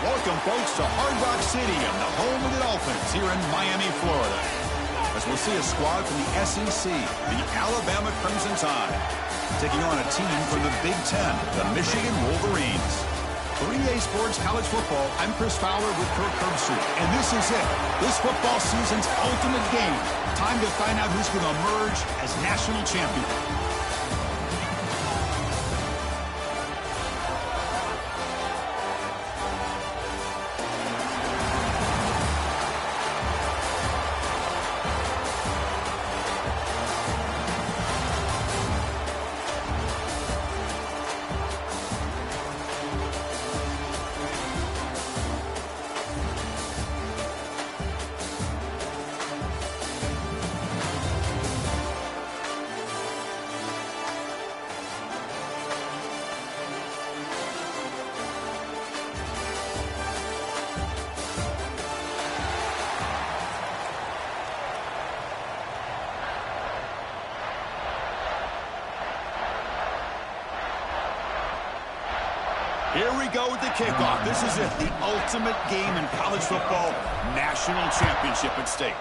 Welcome, folks, to Hard Rock Stadium, the home of the Dolphins here in Miami, Florida. As we'll see a squad from the SEC, the Alabama Crimson Tide, taking on a team from the Big Ten, the Michigan Wolverines. For EA Sports College Football, I'm Chris Fowler with Kirk Herbstreit, and this is it. This football season's ultimate game. Time to find out who's going to emerge as national champion. Here we go with the kickoff. This is it, the ultimate game in college football, national championship at stake.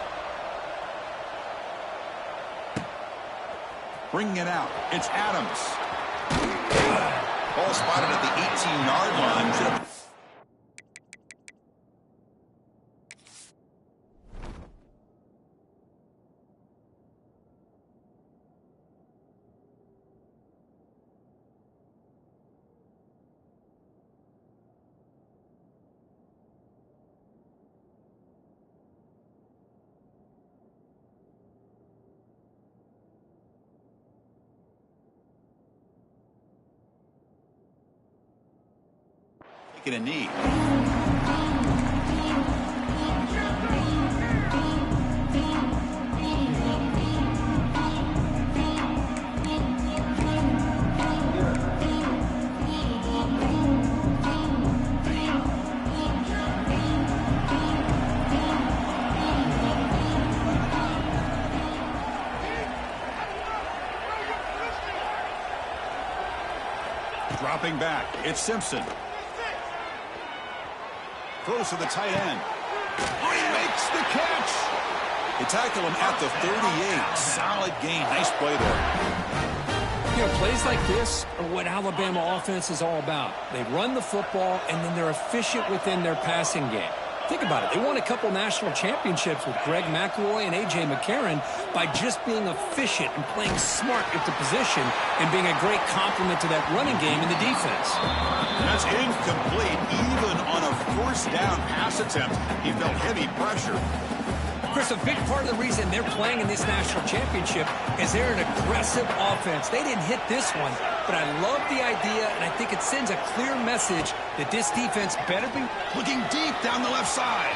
Bringing it out, it's Adams. Ball spotted at the 18-yard line. Taking a knee. Dropping back, it's Simpson. Throws to the tight end. Oh, he makes the catch. They tackle him at the 38. Solid gain. Nice play there. You know, plays like this are what Alabama offense is all about. They run the football, and then they're efficient within their passing game. Think about it. They won a couple national championships with Greg McElroy and A.J. McCarron by just being efficient and playing smart at the position and being a great complement to that running game in the defense. That's incomplete. Even on a first down pass attempt, he felt heavy pressure. Chris, a big part of the reason they're playing in this national championship is they're an aggressive offense. They didn't hit this one, but I love the idea, and I think it sends a clear message that this defense better be looking deep down the left side.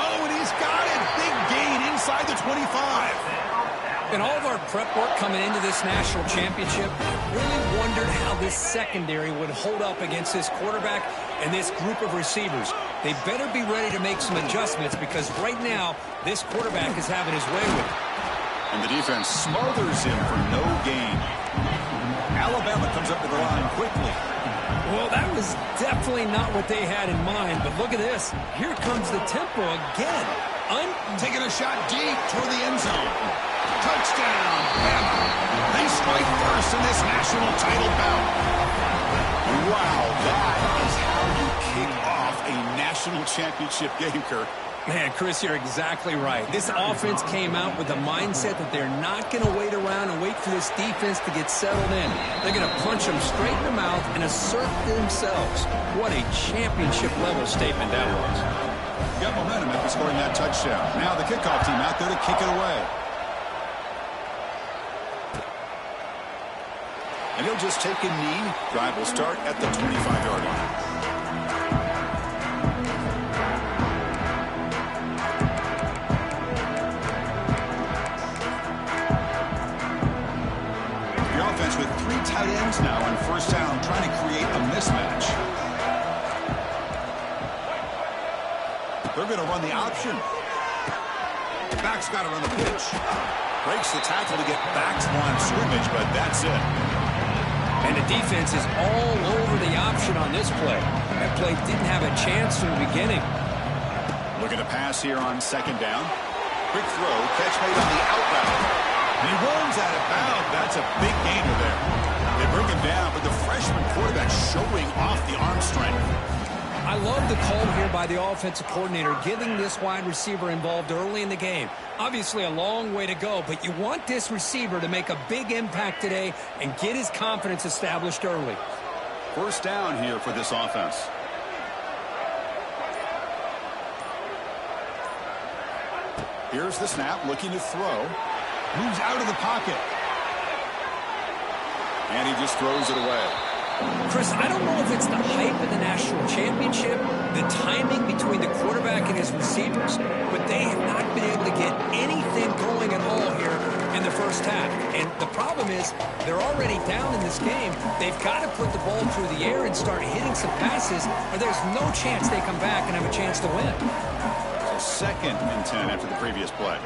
Oh, and he's got it. Big gain inside the 25. In all of our prep work coming into this national championship, I really wondered how this secondary would hold up against this quarterback and this group of receivers. They better be ready to make some adjustments because right now, this quarterback is having his way with it. And the defense smothers him for no gain. Alabama comes up to the line quickly. Well, that was definitely not what they had in mind, but look at this. Here comes the tempo again. Taking a shot deep toward the end zone. Touchdown, Bama. They strike first in this national title bout. Wow, that is how you kick off a national championship game, Kirk. Man, Chris, you're exactly right. This offense came out with a mindset that they're not going to wait around and wait for this defense to get settled in. They're going to punch them straight in the mouth and assert themselves. What a championship-level statement that was. Got momentum after scoring that touchdown. Now the kickoff team out there to kick it away. And he'll just take a knee. Drive will start at the 25-yard line. The offense with 3 tight ends now on first down, trying to create a mismatch. They're going to run the option. Back's got to run the pitch. Breaks the tackle to get back to the line of scrimmage, but that's it. And the defense is all over the option on this play. That play didn't have a chance from the beginning. Look at the pass here on second down. Quick throw, catch made on the out route. And he runs out of bounds. That's a big gainer there. They bring him down, but the freshman quarterback showing off the arm strength. I love the call here by the offensive coordinator, getting this wide receiver involved early in the game. Obviously a long way to go, but you want this receiver to make a big impact today and get his confidence established early. First down here for this offense. Here's the snap, looking to throw. Moves out of the pocket. And he just throws it away. Chris, I don't know if it's the hype of the national championship, the timing between the quarterback and his receivers, but they have not been able to get anything going at all here in the first half. And the problem is they're already down in this game. They've got to put the ball through the air and start hitting some passes, or there's no chance they come back and have a chance to win. So 2nd and 10 after the previous play.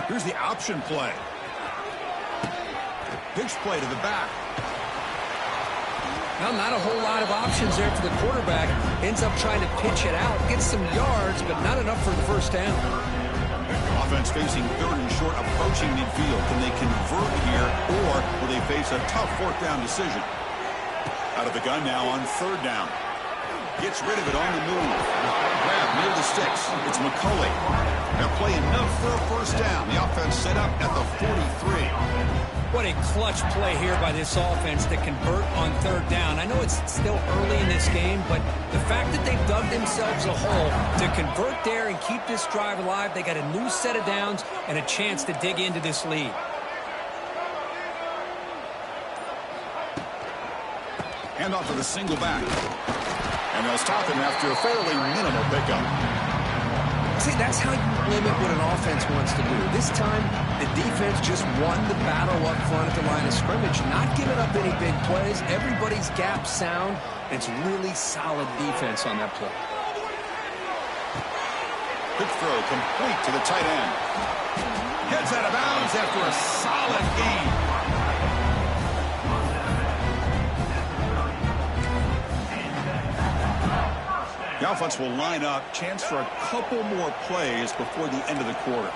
Here's the option play. Pitch play to the back. Well, not a whole lot of options there for the quarterback. Ends up trying to pitch it out, gets some yards, but not enough for the first down. Offense facing 3rd and short, approaching midfield. Can they convert here, or will they face a tough 4th down decision? Out of the gun now on 3rd down. Gets rid of it on the move. Grab near the sticks. It's McCulley. They'll play enough for a first down. The offense set up at the 43. What a clutch play here by this offense to convert on 3rd down. I know it's still early in this game, but the fact that they've dug themselves a hole to convert there and keep this drive alive, they got a new set of downs and a chance to dig into this lead. Hand off to the single back. And they'll stop him after a fairly minimal pickup. See, that's how you limit what an offense wants to do. This time, the defense just won the battle up front at the line of scrimmage, not giving up any big plays. Everybody's gap sound. It's really solid defense on that play. Quick throw complete to the tight end. Gets out of bounds after a solid gain. The offense will line up. Chance for a couple more plays before the end of the quarter.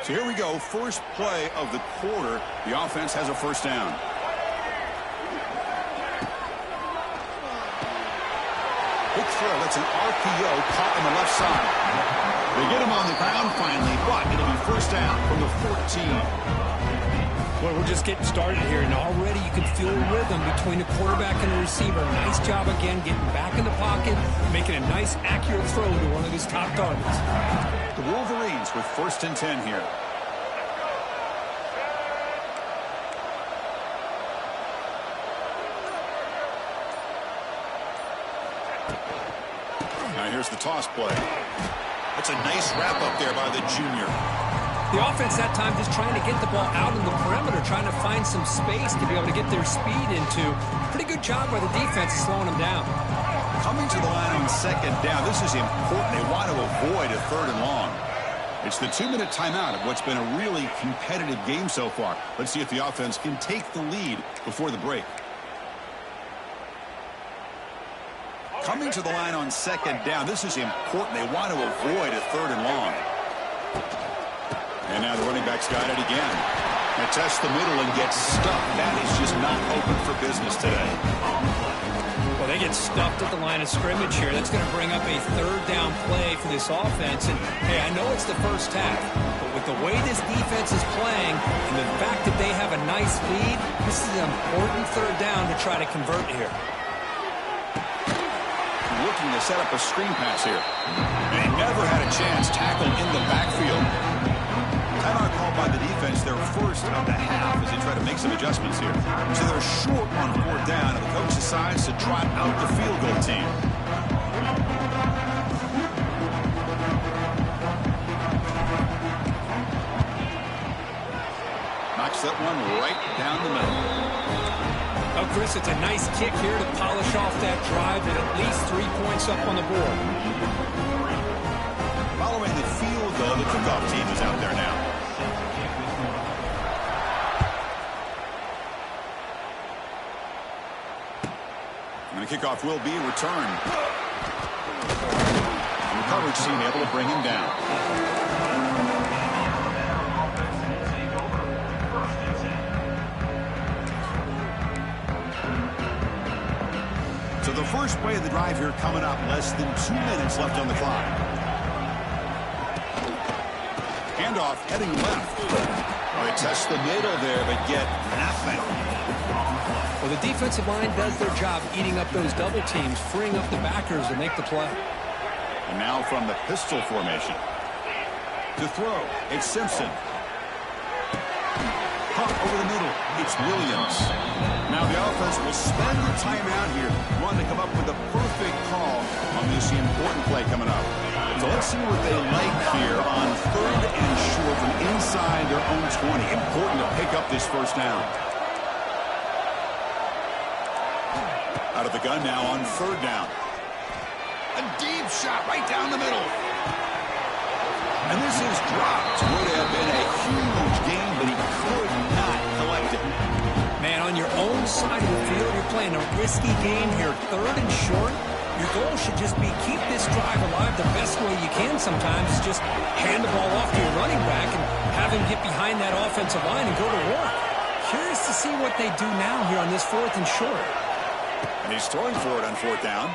So here we go, first play of the quarter. The offense has a first down. Big throw, that's an RPO caught on the left side. They get him on the ground finally, but it'll be first down from the 14. Well, we're just getting started here, and already you can feel a rhythm between the quarterback and the receiver. Nice job again getting back in the pocket, making a nice, accurate throw to one of his top targets. The Wolverines with 1st and 10 here. Now here's the toss play. That's a nice wrap up there by the junior. The offense that time just trying to get the ball out in the perimeter, trying to find some space to be able to get their speed into. Pretty good job by the defense slowing them down. Coming to the line on 2nd down, this is important. They want to avoid a 3rd and long. It's the 2-minute timeout of what's been a really competitive game so far. Let's see if the offense can take the lead before the break. Coming to the line on 2nd down, this is important. They want to avoid a 3rd and long. And now the running back's got it again. They test the middle and get stuck. That is just not open for business today. Well, they get stuffed at the line of scrimmage here. That's going to bring up a 3rd down play for this offense. And, hey, I know it's the first half, but with the way this defense is playing and the fact that they have a nice lead, this is an important 3rd down to try to convert here. Looking to set up a screen pass here. And he never had a chance tackled in the backfield. Timeout called by the defense, their first of the half as they try to make some adjustments here. So they're short on 4th down, and the coach decides to trot out the field goal team. Knocks that one right down the middle. Oh, Chris, it's a nice kick here to polish off that drive and at least 3 points up on the board. Following the field goal, the kickoff team is out there now. And the kickoff will be returned. And the coverage team able to bring him down. So the first play of the drive here coming up. Less than 2 minutes left on the clock. Handoff heading left. Oh, they test the middle there, but get nothing. Well, the defensive line does their job eating up those double teams, freeing up the backers to make the play. And now from the pistol formation. To throw, it's Simpson. Pump over the middle, it's Williams. Now the offense will spend the timeout here, wanting to come up with a perfect call on this important play coming up. So let's see what they like here on 3rd and short from inside their own 20. Important to pick up this first down. Out of the gun now on 3rd down. A deep shot right down the middle. And this is dropped. Would have been a huge gain, but he could not collect it. Man, on your own side of the field, you're playing a risky game here. 3rd and short. Your goal should just be keep this drive alive the best way you can sometimes. Is just hand the ball off to your running back and have him get behind that offensive line and go to work. Curious to see what they do now here on this 4th and short. And he's throwing for it on 4th down.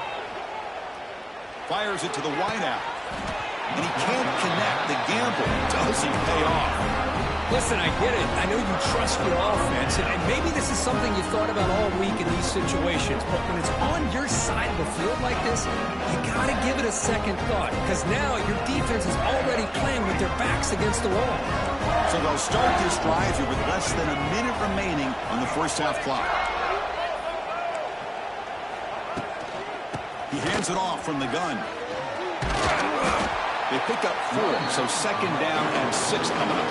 Fires it to the wideout. And he can't connect. The gamble doesn't pay off. Listen, I get it. I know you trust your offense, and maybe this is something you thought about all week in these situations, but when it's on your side of the field like this, you got to give it a second thought, because now your defense is already playing with their backs against the wall. So they'll start this drive here with less than a minute remaining on the first half clock. He hands it off from the gun. They pick up 4, so 2nd down and 6 coming up.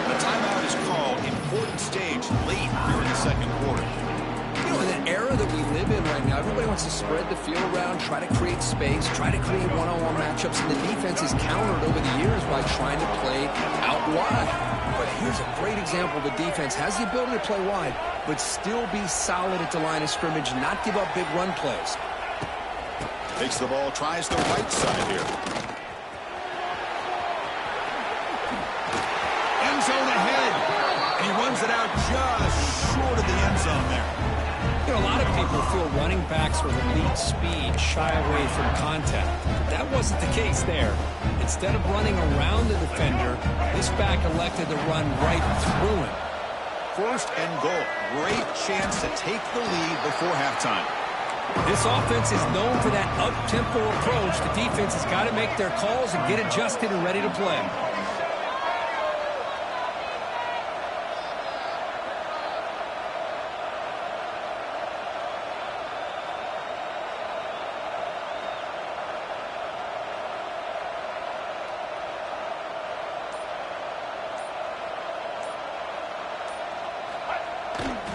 The timeout is called. Important stage late here in the 2nd quarter. You know, in an era that we live in right now, everybody wants to spread the field around, try to create space, try to create one-on-one matchups, and the defense is countered over the years by trying to play out wide. But here's a great example. The defense has the ability to play wide, but still be solid at the line of scrimmage, not give up big run plays. Takes the ball, tries the right side here. End zone ahead. And he runs it out just short of the end zone there. You know, a lot of people feel running backs with elite speed shy away from contact. That wasn't the case there. Instead of running around the defender, this back elected to run right through him. 1st and goal. Great chance to take the lead before halftime. This offense is known for that up-tempo approach. The defense has got to make their calls and get adjusted and ready to play.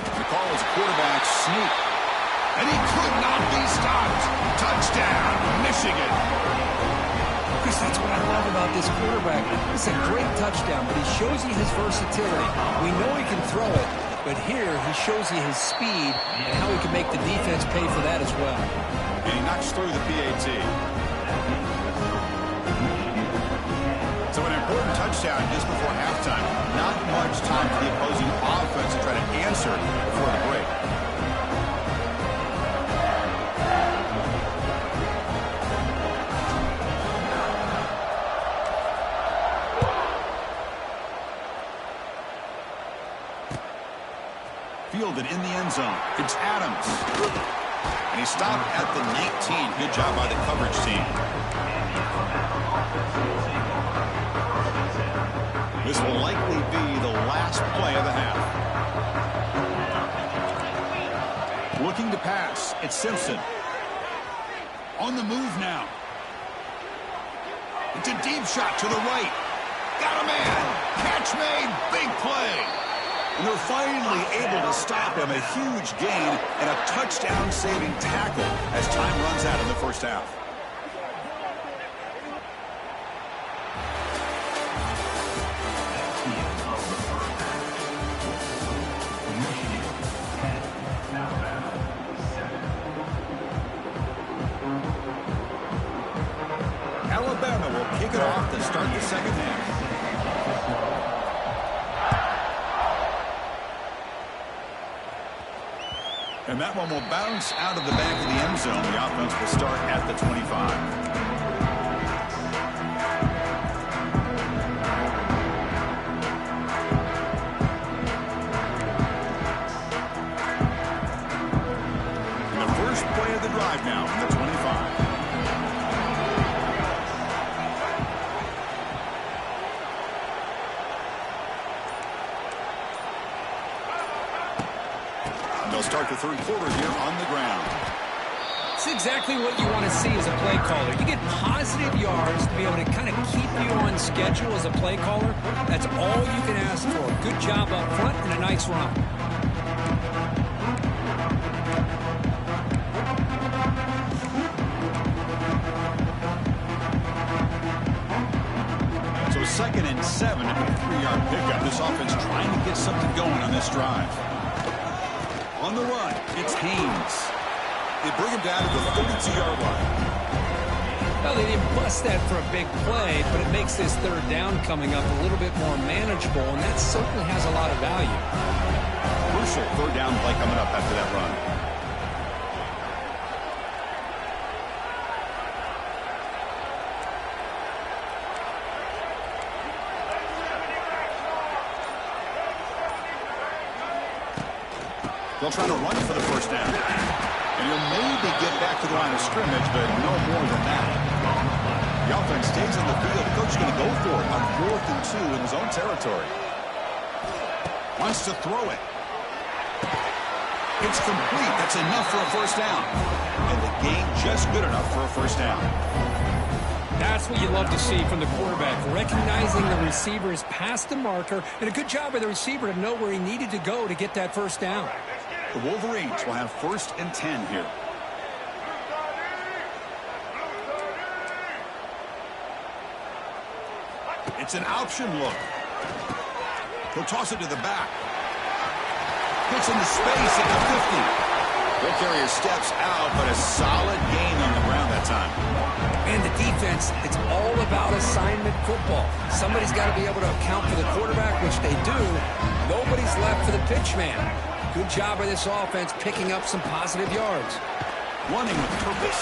The call is quarterback sneak. And he could not be stopped. Touchdown, Michigan. Chris, that's what I love about this quarterback. It's a great touchdown, but he shows you his versatility. We know he can throw it, but here he shows you his speed and how he can make the defense pay for that as well. And he knocks through the PAT. So an important touchdown just before halftime. Not much time for the opposing offense to try to answer before the break. Fielded in the end zone. It's Adams. And he stopped at the 19. Good job by the coverage team. This will likely be the last play of the half. Looking to pass. It's Simpson. On the move now. It's a deep shot to the right. Got a man. Catch made. Big play. And they're finally able to stop him. A huge gain and a touchdown-saving tackle as time runs out in the first half. Alabama will kick it off to start the second half. And that one will bounce out of the back of the end zone. The offense will start at the 25. Play of the drive now from the 25. And they'll start the third quarter here on the ground. It's exactly what you want to see as a play caller. You get positive yards to be able to kind of keep you on schedule as a play caller. That's all you can ask for. Good job up front and a nice run. Second and 7 and a 3-yard pickup. This offense trying to get something going on this drive. On the run, it's Haynes. They bring him down to the 32-yard line. Well, they didn't bust that for a big play, but it makes this third down coming up a little bit more manageable, and that certainly has a lot of value. Crucial third down play coming up after that run. They'll try to run for the first down. And he'll maybe get back to the line of scrimmage, but no more than that. The offense stays on the field. The coach is going to go for it on 4th and 2 in his own territory. Wants to throw it. It's complete. That's enough for a first down. And the gain just good enough for a first down. That's what you love to see from the quarterback, recognizing the receiver's past the marker, and a good job by the receiver to know where he needed to go to get that first down. The Wolverines will have 1st and 10 here. It's an option look. He'll toss it to the back. Gets into space at the 50. The carrier steps out, but a solid gain on the ground that time. And the defense, it's all about assignment football. Somebody's got to be able to account for the quarterback, which they do. Nobody's left for the pitch man. Good job by this offense picking up some positive yards. Running with purpose.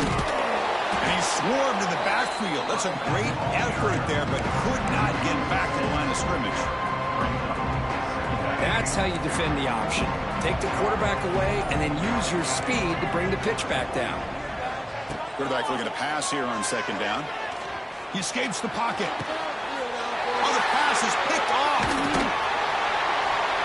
And he swarmed in the backfield. That's a great effort there, but could not get back to the line of scrimmage. That's how you defend the option. Take the quarterback away and then use your speed to bring the pitch back down. Quarterback looking to pass here on second down. He escapes the pocket. Oh, the pass is picked off.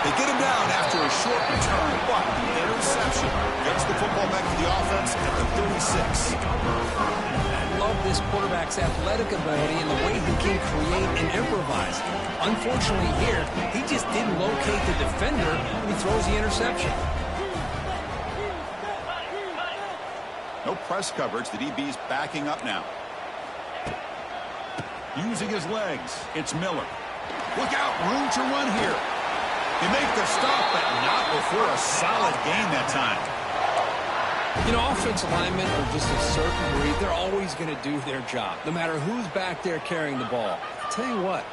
They get him down after a short return, but the interception gets the football back to the offense at the 36. I love this quarterback's athletic ability and the way he can create and improvise. Unfortunately here, he just didn't locate the defender when he throws the interception. No press coverage. The DB's backing up now. Using his legs, it's Miller. Look out, room to run here. They make the stop, but not before a solid gain that time. You know, offensive linemen are just a certain breed. They're always going to do their job, no matter who's back there carrying the ball. I'll tell you what,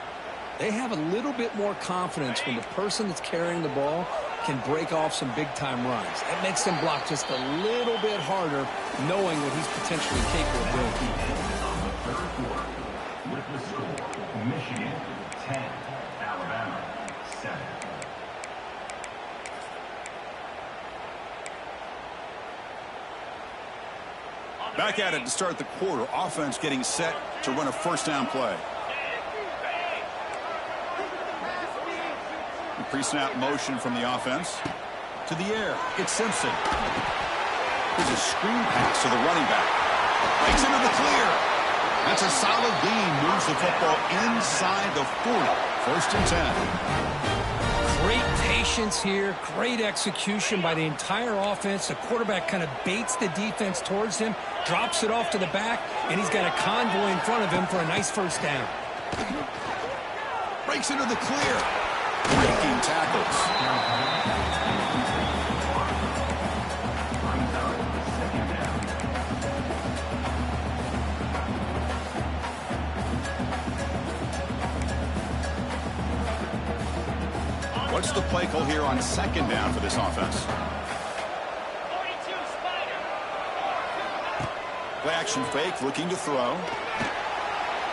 they have a little bit more confidence when the person that's carrying the ball can break off some big-time runs. That makes them block just a little bit harder, knowing what he's potentially capable of doing. With the score, Michigan 10, Alabama 7. Back at it to start the quarter. Offense getting set to run a first down play. Pre-snap motion from the offense. To the air. It's Simpson. Here's a screen pass to the running back. Breaks into the clear. That's a solid gain. Moves the football inside the 40. First and 10. Great patience here, great execution by the entire offense. The quarterback kind of baits the defense towards him, drops it off to the back, and he's got a convoy in front of him for a nice first down. Breaks into the clear. Breaking tackles. What's the play call here on second down for this offense? Play action fake, looking to throw.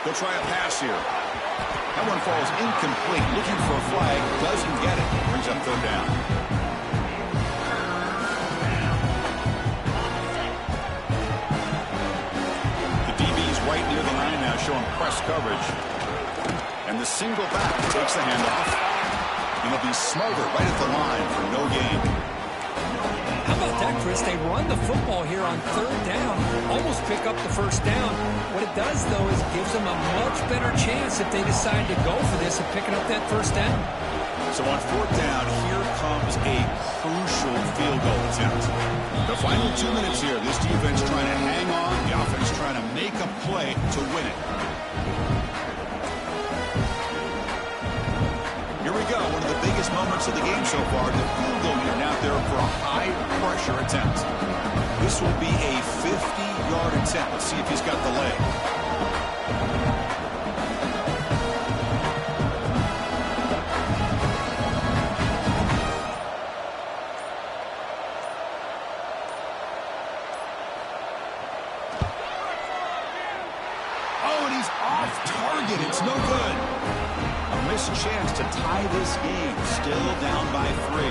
He'll try a pass here. That one falls incomplete. Looking for a flag, doesn't get it. Brings up third down. The DB's right near the line now, showing press coverage. And the single back takes the handoff. And he'll be smothered right at the line for no gain. How about that, Chris? They run the football here on third down, almost pick up the first down. What it does, though, is gives them a much better chance if they decide to go for this of picking up that first down. So on fourth down, here comes a crucial field goal attempt. The final 2 minutes here, this defense trying to hang on, the offense trying to make a play to win it. Here we go, one of the biggest moments of the game so far. The field goal unit out there for a high-pressure attempt. This will be a 50-yard attempt. Let's see if he's got the leg. Oh, and he's off target. It's no good. Missed chance to tie this game. Still down by 3.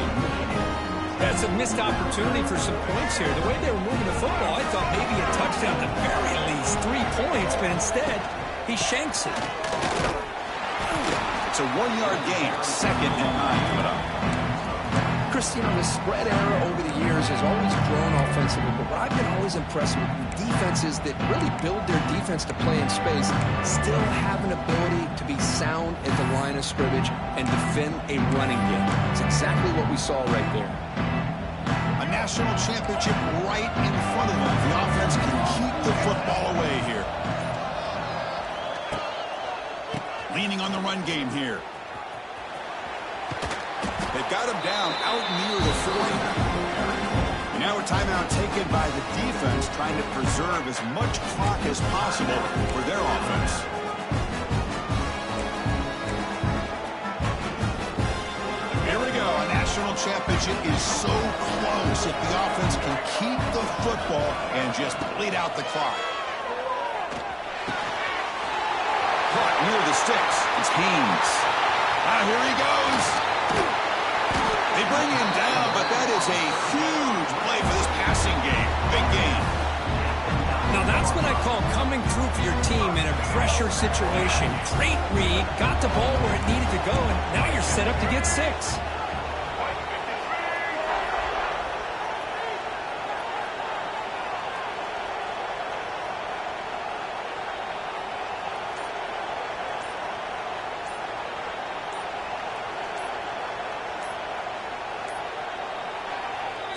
That's a missed opportunity for some points here. The way they were moving the football, I thought maybe a touchdown at the very least, 3 points, but instead, he shanks it. It's a 1-yard gain. Second and 9 coming up. Chris, you know, the spread era over the years has always grown offensively, but what I've been always impressed with defenses that really build their defense to play in space still have an ability to be sound at the line of scrimmage and defend a running game. It's exactly what we saw right there. A national championship right in front of them. The offense can keep the football away here. Leaning on the run game here. They've got him down out near the 40. And now a timeout taken by the defense, trying to preserve as much clock as possible for their offense. Here we go. A national championship is so close if the offense can keep the football and just bleed out the clock. Caught near the sticks. It's Haynes. Here he goes. They bring him down, but that is a huge play for this passing game. Big game. Now that's what I call coming through for your team in a pressure situation. Great read, got the ball where it needed to go, and now you're set up to get 6.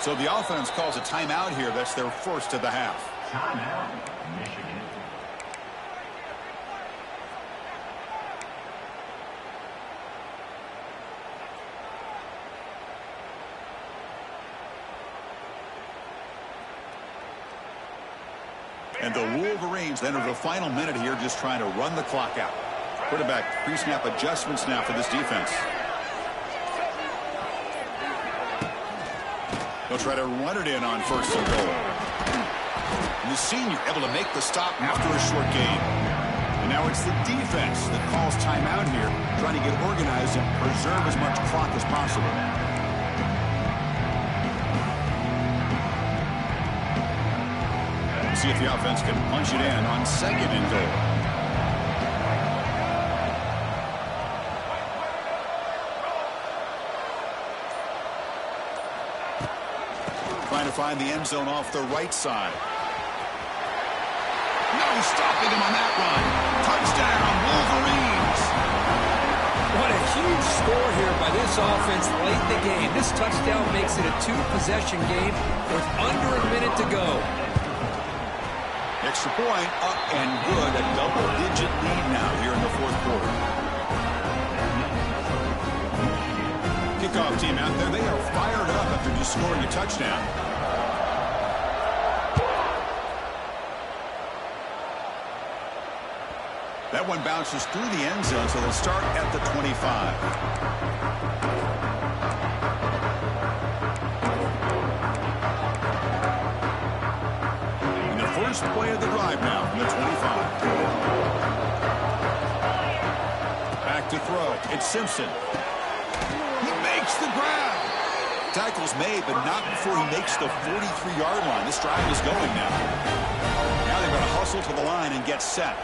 So the offense calls a timeout here. That's their first of the half. Timeout, Michigan. And the Wolverines enter the final minute here, just trying to run the clock out. Quarterback pre-snap adjustments now for this defense. They'll try to run it in on first and goal. And the senior able to make the stop after a short gain. And now it's the defense that calls timeout here, trying to get organized and preserve as much clock as possible. We'll see if the offense can punch it in on second and goal. Trying to find the end zone off the right side. No stopping him on that run. Touchdown, Wolverines. score here by this offense late in the game. This touchdown makes it a two-possession game with under a minute to go. Extra point up and good. A double-digit lead now here in the fourth quarter. Kickoff team out there. They are fired up after just scoring a touchdown. That one bounces through the end zone, so they'll start at the 25. And the first play of the drive now from the 25. Back to throw. It's Simpson. He makes the grab. Tackle's made, but not before he makes the 43-yard line. This drive is going now. Now they're going to hustle to the line and get set.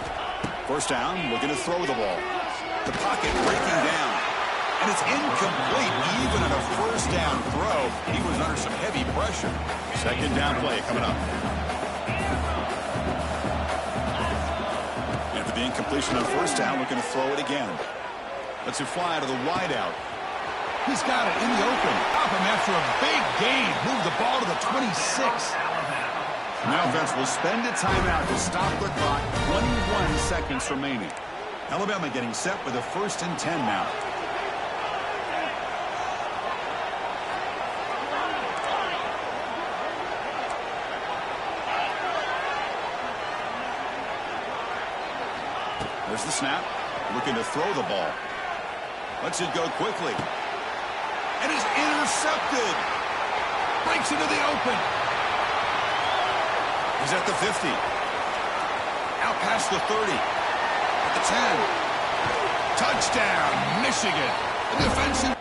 First down, looking to throw the ball. The pocket breaking down. And it's incomplete even on a first down throw. He was under some heavy pressure. Second down play coming up. And for the incompletion on first down, looking to throw it again. Lets it fly to the wideout. He's got it in the open. Up him after a big gain. Move the ball to the 26. And the offense will spend a timeout to stop the clock. 21 seconds remaining. Alabama getting set with a 1st and 10 now. There's the snap. Looking to throw the ball. Lets it go quickly. And is intercepted. Breaks into the open. He's at the 50. Out past the 30. At the 10. Touchdown, Michigan. The defensive